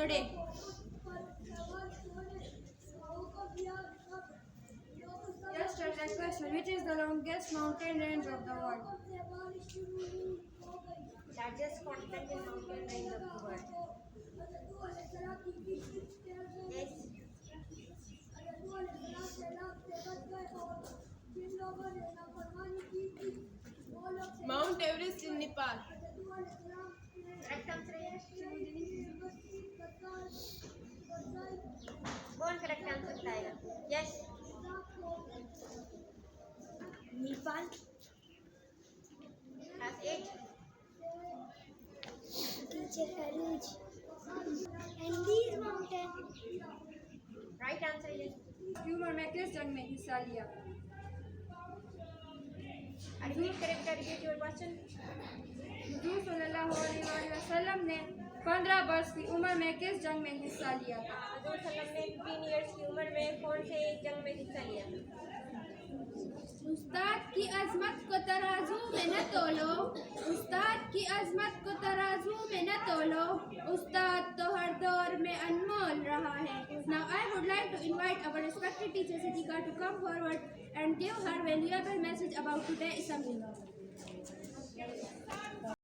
today? Yes, sir, next question. Which is the longest mountain range of the world? Largest continental mountain range of the world. Yes. Mount Everest in Nepal. Correct answer is कौन correct answer बताएगा? Yes. Nepal. Class 8. Teacher Farooj. And these mountains. Right answer is. Humor में किस जंग में हिस्सा लिया? Repeat करें बेटा, repeat your question. हुजूर सल्लल्लाहु अलैहि वसल्लम ने 15 वर्ष की उम्र में किस जंग में हिस्सा लिया था? हजूर सल्लम ने 15 years की उम्र में कौन से जंग में हिस्सा लिया? उस्ताद की अजमत को तराजू में न तोलो, उस्ताद की अजमत को तराजू में न तोलो, उस्ताद तो हर दौर में अनमोल रहा है. Now I would like to invite our respected teacher Siddiqa to come forward and give her valuable message about today's assembly.